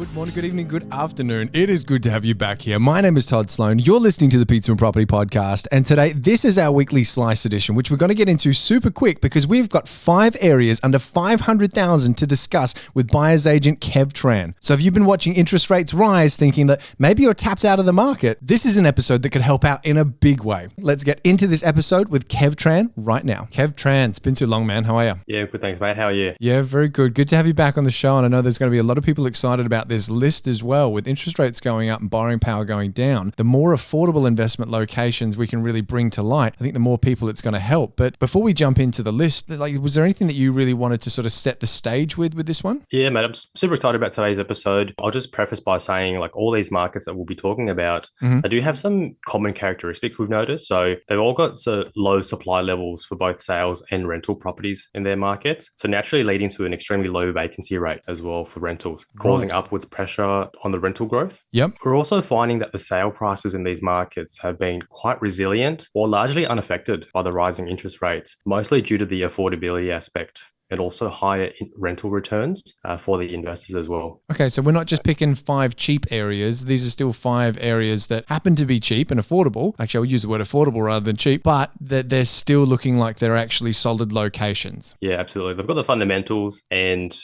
Good morning, good evening, good afternoon. It is good to have you back here. My name is Todd Sloan. You're listening to the Pizza and Property Podcast. And today, this is our weekly slice edition, which we're going to get into super quick because we've got 5 areas under 500,000 to discuss with buyer's agent Kev Tran. So if you've been watching interest rates rise thinking that maybe you're tapped out of the market, this is an episode that could help out in a big way. Let's get into this episode with Kev Tran right now. Kev Tran, it's been too long, man. How are you? Yeah, good. Thanks, mate. How are you? Yeah, very good. Good to have you back on the show. And I know there's going to be a lot of people excited about this list as well. With interest rates going up and borrowing power going down, the more affordable investment locations we can really bring to light, I think the more people it's going to help. But before we jump into the list, was there anything that you really wanted to sort of set the stage with this one? Yeah, mate, I'm super excited about today's episode. I'll just preface by saying all these markets that we'll be talking about, they do have some common characteristics we've noticed. So they've all got low supply levels for both sales and rental properties in their markets. So naturally leading to an extremely low vacancy rate as well for rentals, causing upwards pressure on the rental growth. Yep. We're also finding that the sale prices in these markets have been quite resilient or largely unaffected by the rising interest rates, mostly due to the affordability aspect and also higher rental returns for the investors as well. Okay, so we're not just picking 5 cheap areas. These are still 5 areas that happen to be cheap and affordable. Actually, I would use the word affordable rather than cheap, but that they're still looking like they're actually solid locations. Yeah, absolutely. They've got the fundamentals, and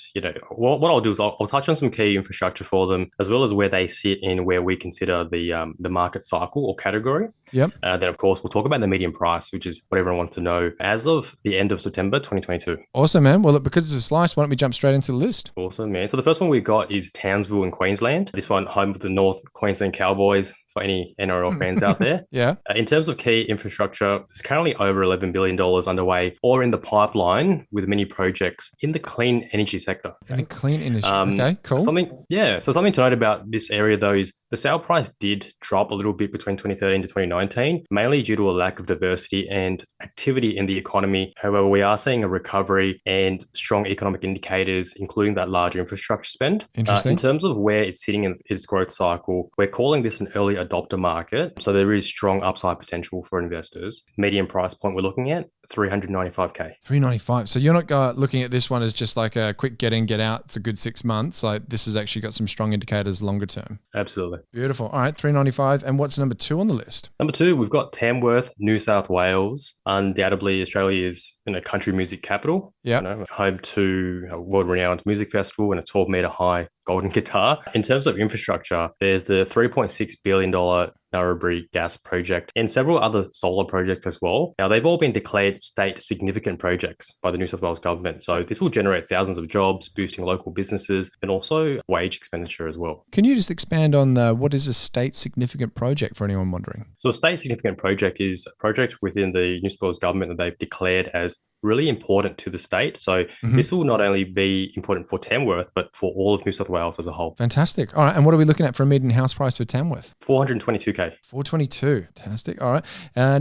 what I'll do is I'll touch on some key infrastructure for them, as well as where they sit in where we consider the market cycle or category. Yep. Then, of course, we'll talk about the median price, which is what everyone wants to know as of the end of September 2022. Awesome, man. Well, look, because it's a slice, why don't we jump straight into the list? Awesome, man. So the first one we've got is Townsville in Queensland. This one, home of the North Queensland Cowboys, for any NRL fans out there. Yeah. In terms of key infrastructure, there's currently over $11 billion underway or in the pipeline with many projects in the clean energy sector. In the clean energy. Okay, cool. Something to note about this area, though, is the sale price did drop a little bit between 2013 to 2019, mainly due to a lack of diversity and activity in the economy. However, we are seeing a recovery and strong economic indicators, including that large infrastructure spend. Interesting. In terms of where it's sitting in its growth cycle, we're calling this an early adopter market. So there is strong upside potential for investors. Median price point we're looking at, $395K. $395. So you're not looking at this one as just like a quick get in, get out. It's a good 6 months. Like this has actually got some strong indicators longer term. Absolutely. Beautiful. All right, $395. And what's number 2 on the list? Number 2, we've got Tamworth, New South Wales. Undoubtedly, Australia is country music capital. Yeah. Home to a world-renowned music festival and a 12-meter high golden guitar. In terms of infrastructure, there's the $3.6 billion Narrabri gas project and several other solar projects as well. Now, they've all been declared state significant projects by the New South Wales government. So this will generate thousands of jobs, boosting local businesses and also wage expenditure as well. Can you just expand on what is a state significant project for anyone wondering? So a state significant project is a project within the New South Wales government that they've declared as really important to the state. So this will not only be important for Tamworth, but for all of New South Wales as a whole. Fantastic. All right. And what are we looking at for a median house price for Tamworth? $422K. $422. Fantastic. All right.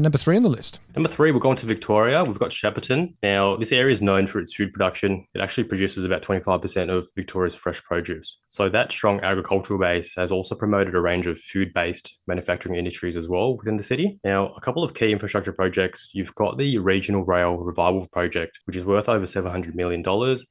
Number 3 on the list. Number 3, we're going to Victoria. We've got Shepparton. Now, this area is known for its food production. It actually produces about 25% of Victoria's fresh produce. So that strong agricultural base has also promoted a range of food-based manufacturing industries as well within the city. Now, a couple of key infrastructure projects. You've got the Regional Rail Revival project, which is worth over $700 million.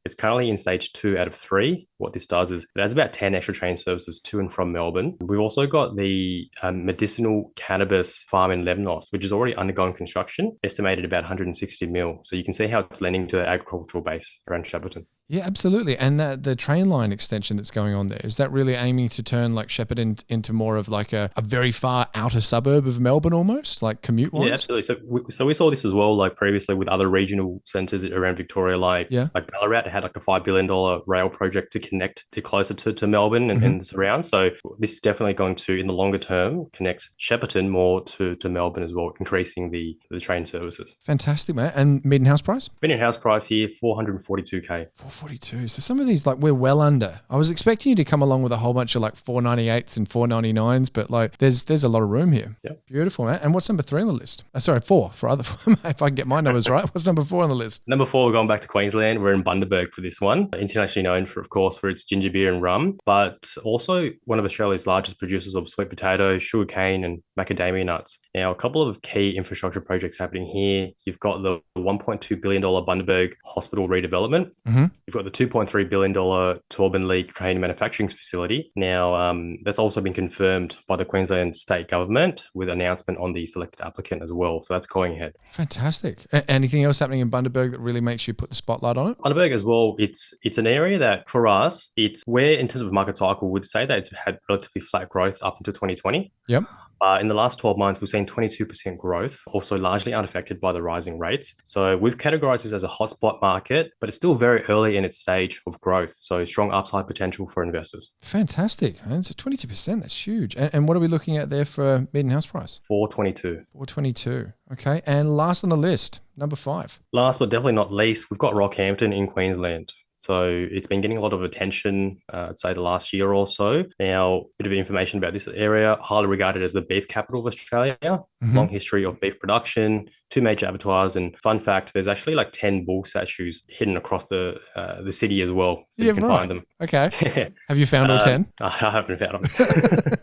It's currently in stage 2 out of 3. What this does is it adds about 10 extra train services to and from Melbourne. We've also got the medicinal cannabis farm in Lemnos, which is already undergoing construction, estimated about 160 mil. So you can see how it's lending to the agricultural base around Shepparton. Yeah, absolutely. And the train line extension that's going on there, is that really aiming to turn like Shepparton into more of like a very far outer suburb of Melbourne almost, like commute-wise? Yeah, absolutely. So we saw this as well, like previously with other regional centres around Victoria, like Ballarat had like a $5 billion rail project to connect it closer to Melbourne and the surrounds. So this is definitely going to, in the longer term, connect Shepparton more to Melbourne as well, increasing the train services. Fantastic, mate. And median house price? Median house price here, $442K. 442. So some of these, like, we're well under. I was expecting you to come along with a whole bunch of like 498s and 499s, but like there's a lot of room here. Yeah. Beautiful, man. And what's number 3 on the list? Sorry, 4 for other. If I can get my numbers right, what's number 4 on the list? Number 4, we're going back to Queensland. We're in Bundaberg for this one. Internationally known for, of course, for its ginger beer and rum, but also one of Australia's largest producers of sweet potato, sugarcane, and macadamia nuts. Now, a couple of key infrastructure projects happening here. You've got the $1.2 billion Bundaberg Hospital redevelopment. You've got the $2.3 billion Torban Lea train manufacturing facility. Now, that's also been confirmed by the Queensland state government with an announcement on the selected applicant as well. So that's going ahead. Fantastic. Anything else happening in Bundaberg that really makes you put the spotlight on it? Bundaberg as well, it's an area that for us, it's where in terms of market cycle, would say that it's had relatively flat growth up until 2020. Yep. In the last 12 months, we've seen 22% growth, also largely unaffected by the rising rates. So we've categorized this as a hotspot market, but it's still very early in its stage of growth. So strong upside potential for investors. Fantastic. And so 22%, that's huge. And what are we looking at there for median house price? 422. 422. Okay. And last on the list, number 5. Last but definitely not least, we've got Rockhampton in Queensland. So it's been getting a lot of attention, I'd say the last year or so. Now, a bit of information about this area, highly regarded as the beef capital of Australia, long history of beef production, 2 major abattoirs, and fun fact, there's actually like 10 bull statues hidden across the city as well. So you can find them. Okay. Have you found all 10? I haven't found them.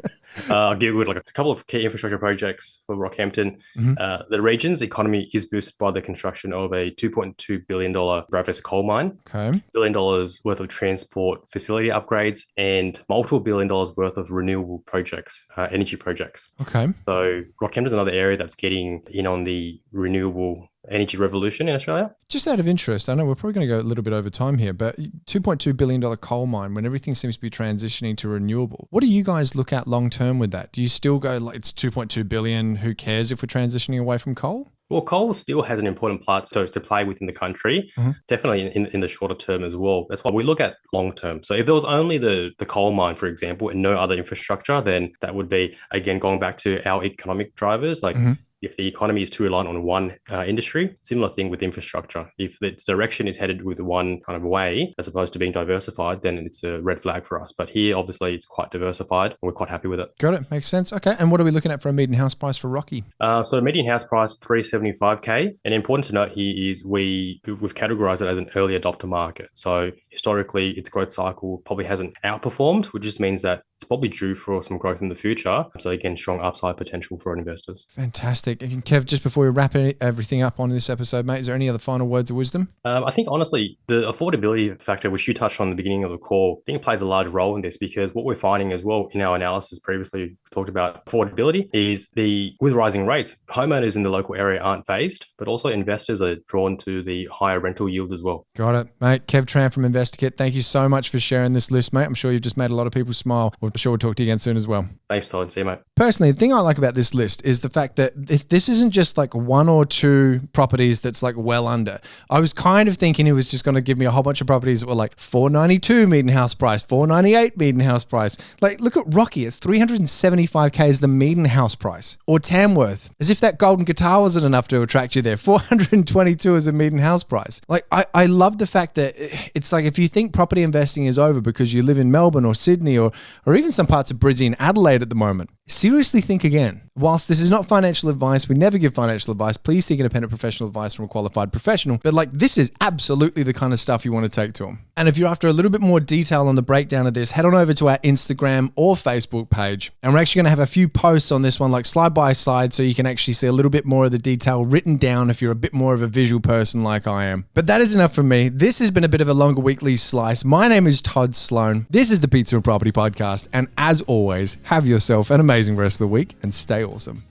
I googled like a couple of key infrastructure projects for Rockhampton. The region's economy is boosted by the construction of a $2.2 billion Bravus coal mine, Okay. $1 billion worth of transport facility upgrades, and multiple $1 billion worth of renewable projects, energy projects. Okay. So Rockhampton's another area that's getting in on the renewable energy revolution in Australia. Just out of interest, I know we're probably going to go a little bit over time here, but $2.2 billion coal mine, when everything seems to be transitioning to renewable, what do you guys look at long term with that? Do you still go like it's 2.2 billion, who cares if we're transitioning away from coal? Well, coal still has an important part to play within the country, definitely in the shorter term as well. That's why we look at long term. So if there was only the coal mine, for example, and no other infrastructure, then that would be, again, going back to our economic drivers, like if the economy is too reliant on one industry, similar thing with infrastructure. If its direction is headed with one kind of way, as opposed to being diversified, then it's a red flag for us. But here, obviously, it's quite diversified, and we're quite happy with it. Got it. Makes sense. Okay. And what are we looking at for a median house price for Rocky? So median house price, $375K. And important to note here is we've categorized it as an early adopter market. So historically, its growth cycle probably hasn't outperformed, which just means that it's probably due for some growth in the future. So again, strong upside potential for investors. Fantastic. And Kev, just before we wrap everything up on this episode, mate, is there any other final words of wisdom? I think, honestly, the affordability factor, which you touched on at the beginning of the call, I think it plays a large role in this, because what we're finding as well in our analysis previously, we talked about affordability, is with rising rates, homeowners in the local area aren't phased, but also investors are drawn to the higher rental yield as well. Got it, mate. Kev Tran from InvestorKit, thank you so much for sharing this list, mate. I'm sure you've just made a lot of people smile. I'm sure we'll talk to you again soon as well. Thanks, Todd. See you, mate. Personally, the thing I like about this list is the fact that this isn't just like 1 or 2 properties that's like well under. I was kind of thinking it was just going to give me a whole bunch of properties that were like 492 median house price, 498 median house price. Like, look at Rocky. It's 375K is the median house price. Or Tamworth, as if that golden guitar wasn't enough to attract you there. 422 is a median house price. Like, I love the fact that it's like, if you think property investing is over because you live in Melbourne or Sydney or even some parts of Brisbane and Adelaide at the moment, seriously think again. Whilst this is not financial advice, we never give financial advice. Please seek independent professional advice from a qualified professional. But like, this is absolutely the kind of stuff you want to take to them. And if you're after a little bit more detail on the breakdown of this, head on over to our Instagram or Facebook page. And we're actually going to have a few posts on this one, like slide by slide, so you can actually see a little bit more of the detail written down if you're a bit more of a visual person like I am. But that is enough from me. This has been a bit of a longer weekly slice. My name is Todd Sloan. This is the Pizza and Property Podcast. And as always, have yourself an amazing rest of the week and stay awesome.